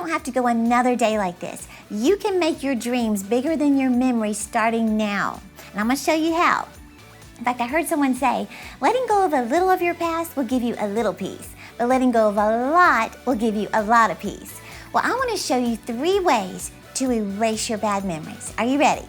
don't have to go another day like this. You can make your dreams bigger than your memories starting now. And I'm going to show you how. In fact, I heard someone say, letting go of a little of your past will give you a little peace, but letting go of a lot will give you a lot of peace. Well, I want to show you 3 ways to erase your bad memories. Are you ready?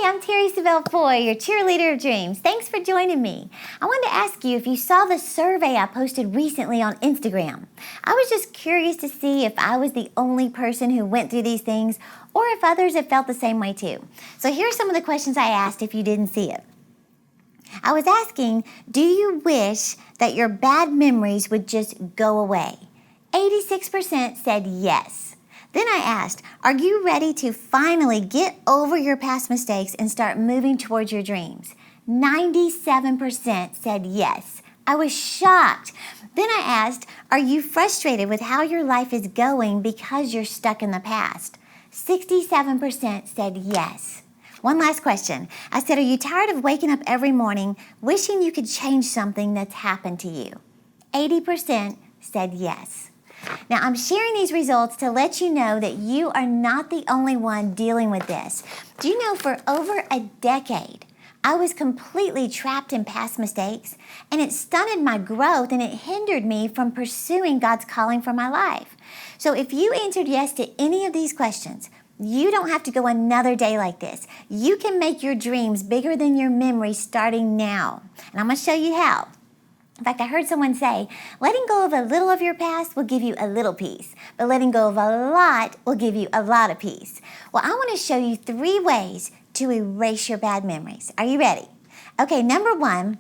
I'm Terri Savelle, your cheerleader of dreams. Thanks for joining me. I wanted to ask you if you saw the survey I posted recently on Instagram. I was just curious to see if I was the only person who went through these things or if others have felt the same way too. So here are some of the questions I asked if you didn't see it. I was asking, do you wish that your bad memories would just go away? 86% said yes. Then I asked, are you ready to finally get over your past mistakes and start moving towards your dreams? 97% said yes. I was shocked. Then I asked, are you frustrated with how your life is going because you're stuck in the past? 67% said yes. One last question. I said, are you tired of waking up every morning wishing you could change something that's happened to you? 80% said yes. Now, I'm sharing these results to let you know that you are not the only one dealing with this. Do you know for over a decade, I was completely trapped in past mistakes, and it stunted my growth and it hindered me from pursuing God's calling for my life. So if you answered yes to any of these questions, you don't have to go another day like this. You can make your dreams bigger than your memories starting now. And I'm going to show you how. In fact, I heard someone say, letting go of a little of your past will give you a little peace, but letting go of a lot will give you a lot of peace. Well, I want to show you 3 ways to erase your bad memories. Are you ready? Okay, number 1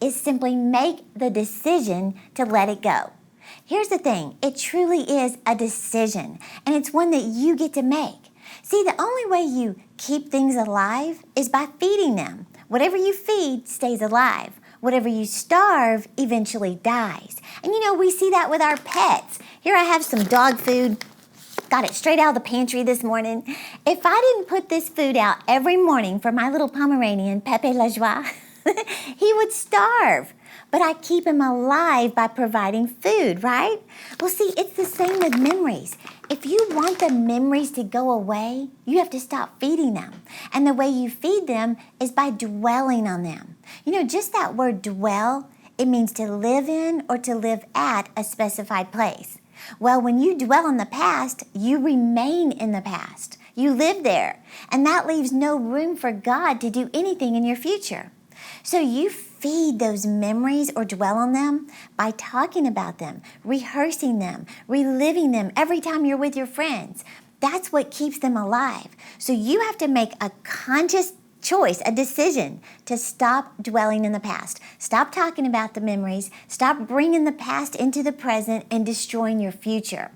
is simply make the decision to let it go. Here's the thing, it truly is a decision, and it's one that you get to make. See, the only way you keep things alive is by feeding them. Whatever you feed stays alive. Whatever you starve eventually dies. And we see that with our pets. Here I have some dog food. Got it straight out of the pantry this morning. If I didn't put this food out every morning for my little Pomeranian, Pepe La Joie, he would starve. But I keep him alive by providing food, right? Well, see, it's the same with memories. If you want the memories to go away, you have to stop feeding them. And the way you feed them is by dwelling on them. Just that word dwell, it means to live in or to live at a specified place. Well, when you dwell in the past, you remain in the past. You live there. And that leaves no room for God to do anything in your future. So you feed those memories or dwell on them by talking about them, rehearsing them, reliving them every time you're with your friends. That's what keeps them alive. So you have to make a conscious choice, a decision to stop dwelling in the past. Stop talking about the memories. Stop bringing the past into the present and destroying your future.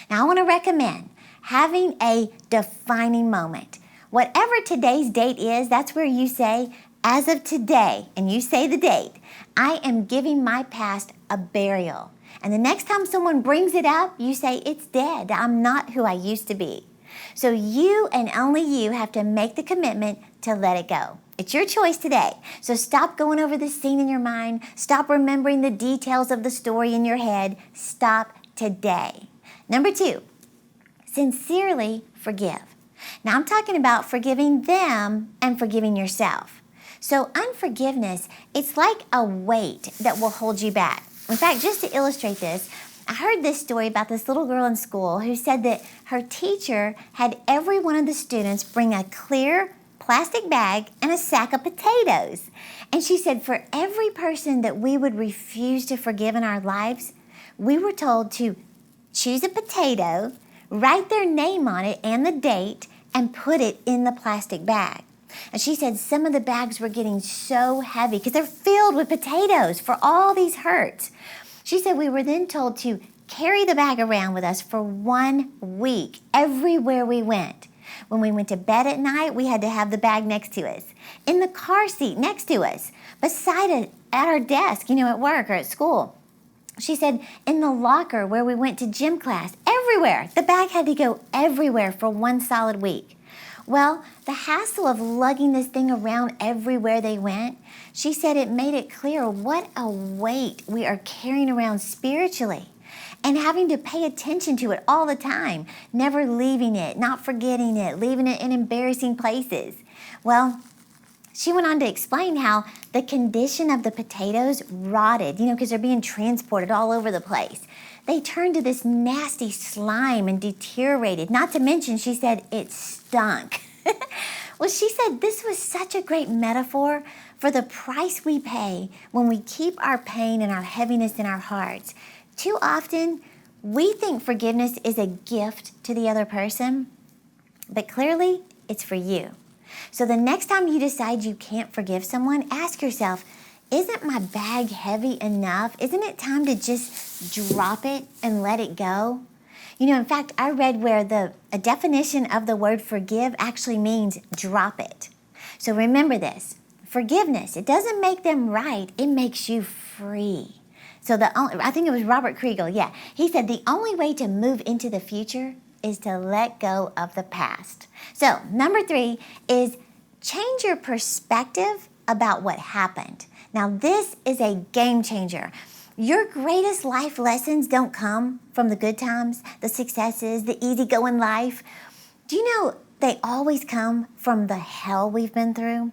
Now, I want to recommend having a defining moment. Whatever today's date is, that's where you say, as of today, and you say the date, I am giving my past a burial. And the next time someone brings it up, you say, it's dead. I'm not who I used to be. So you and only you have to make the commitment to let it go. It's your choice today. So stop going over the scene in your mind. Stop remembering the details of the story in your head. Stop today. Number 2, sincerely forgive. Now I'm talking about forgiving them and forgiving yourself. So unforgiveness, it's like a weight that will hold you back. In fact, just to illustrate this, I heard this story about this little girl in school who said that her teacher had every one of the students bring a clear plastic bag and a sack of potatoes. And she said for every person that we would refuse to forgive in our lives, we were told to choose a potato, write their name on it and the date, and put it in the plastic bag. And she said some of the bags were getting so heavy because they're filled with potatoes for all these hurts. She said we were then told to carry the bag around with us for 1 week everywhere we went. When we went to bed at night, we had to have the bag next to us. In the car seat next to us. Beside it at our desk, at work or at school. She said in the locker where we went to gym class, everywhere. The bag had to go everywhere for 1 solid week. Well, the hassle of lugging this thing around everywhere they went, she said it made it clear what a weight we are carrying around spiritually and having to pay attention to it all the time, never leaving it, not forgetting it, leaving it in embarrassing places. Well, she went on to explain how the condition of the potatoes rotted, because they're being transported all over the place. They turned to this nasty slime and deteriorated. Not to mention, she said, it stunk. Well, she said this was such a great metaphor for the price we pay when we keep our pain and our heaviness in our hearts. Too often, we think forgiveness is a gift to the other person, but clearly, it's for you. So the next time you decide you can't forgive someone, ask yourself, isn't my bag heavy enough? Isn't it time to just drop it and let it go? In fact, I read where a definition of the word forgive actually means drop it. So remember this, forgiveness, it doesn't make them right, it makes you free. So I think it was Robert Kriegel, yeah. He said the only way to move into the future is to let go of the past. So number 3 is change your perspective about what happened. Now this is a game changer. Your greatest life lessons don't come from the good times, the successes, the easygoing life. Do you know they always come from the hell we've been through?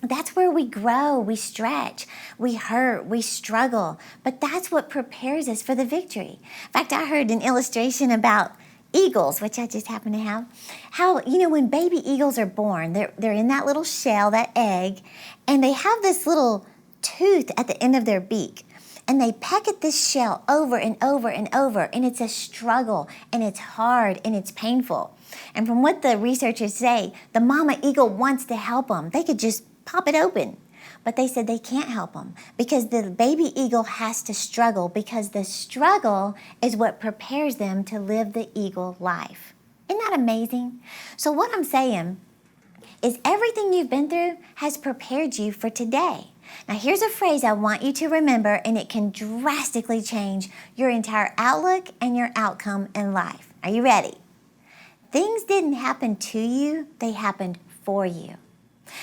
That's where we grow, we stretch, we hurt, we struggle. But that's what prepares us for the victory. In fact, I heard an illustration about eagles, which I just happen to have, how, when baby eagles are born, they're in that little shell, that egg, and they have this little tooth at the end of their beak. And they peck at this shell over and over and over, and it's a struggle, and it's hard, and it's painful. And from what the researchers say, the mama eagle wants to help them. They could just pop it open. But they said they can't help them because the baby eagle has to struggle, because the struggle is what prepares them to live the eagle life. Isn't that amazing? So what I'm saying is everything you've been through has prepared you for today. Now here's a phrase I want you to remember, and it can drastically change your entire outlook and your outcome in life. Are you ready? Things didn't happen to you, they happened for you.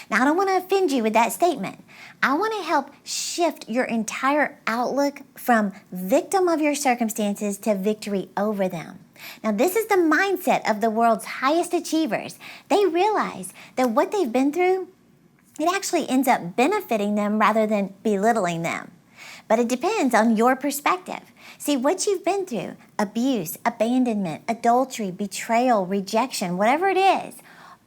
Now, I don't want to offend you with that statement. I want to help shift your entire outlook from victim of your circumstances to victory over them. Now, this is the mindset of the world's highest achievers. They realize that what they've been through, it actually ends up benefiting them rather than belittling them. But it depends on your perspective. See, what you've been through, abuse, abandonment, adultery, betrayal, rejection, whatever it is,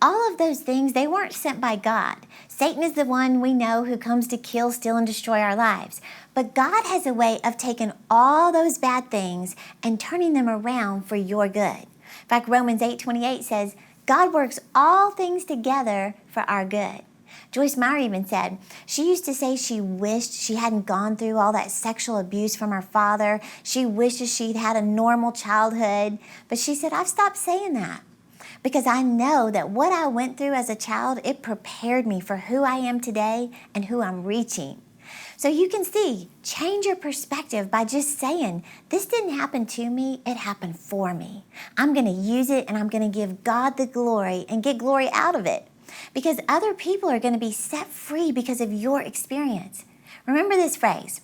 all of those things, they weren't sent by God. Satan is the one we know who comes to kill, steal, and destroy our lives. But God has a way of taking all those bad things and turning them around for your good. In fact, Romans 8:28 says, God works all things together for our good. Joyce Meyer even said, she used to say she wished she hadn't gone through all that sexual abuse from her father. She wishes she'd had a normal childhood. But she said, I've stopped saying that, because I know that what I went through as a child, it prepared me for who I am today and who I'm reaching. So you can see, change your perspective by just saying, this didn't happen to me, it happened for me. I'm going to use it, and I'm going to give God the glory and get glory out of it, because other people are going to be set free because of your experience. Remember this phrase,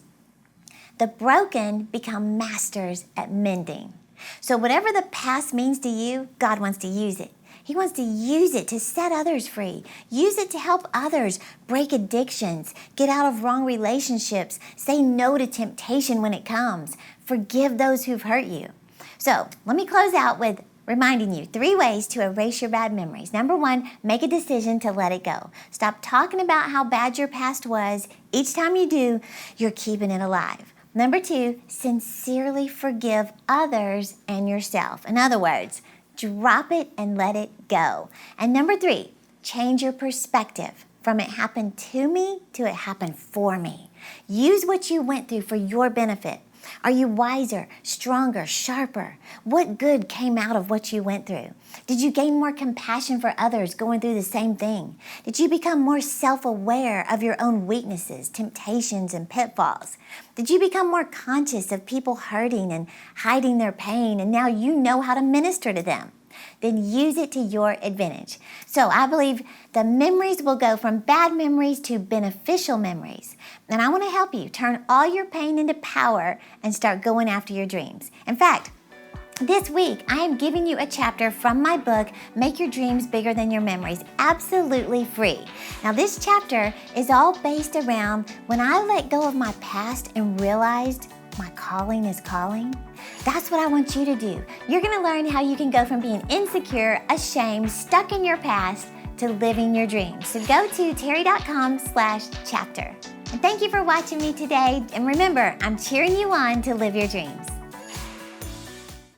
the broken become masters at mending. So whatever the past means to you, God wants to use it. He wants to use it to set others free. Use it to help others break addictions, get out of wrong relationships, say no to temptation when it comes, forgive those who've hurt you. So let me close out with reminding you 3 ways to erase your bad memories. Number 1, make a decision to let it go. Stop talking about how bad your past was. Each time you do, you're keeping it alive. Number 2, sincerely forgive others and yourself. In other words, drop it and let it go. And number 3, change your perspective from it happened to me to it happened for me. Use what you went through for your benefit. Are you wiser, stronger, sharper? What good came out of what you went through? Did you gain more compassion for others going through the same thing? Did you become more self-aware of your own weaknesses, temptations, and pitfalls? Did you become more conscious of people hurting and hiding their pain, and now you know how to minister to them? then use it to your advantage. So I believe the memories will go from bad memories to beneficial memories. And I want to help you turn all your pain into power and start going after your dreams. In fact, this week, I am giving you a chapter from my book, Make Your Dreams Bigger Than Your Memories, absolutely free. Now, this chapter is all based around when I let go of my past and realized my calling is calling. That's what I want you to do. You're going to learn how you can go from being insecure, ashamed, stuck in your past, to living your dreams. So go to terri.com/chapter. And thank you for watching me today. And remember, I'm cheering you on to live your dreams.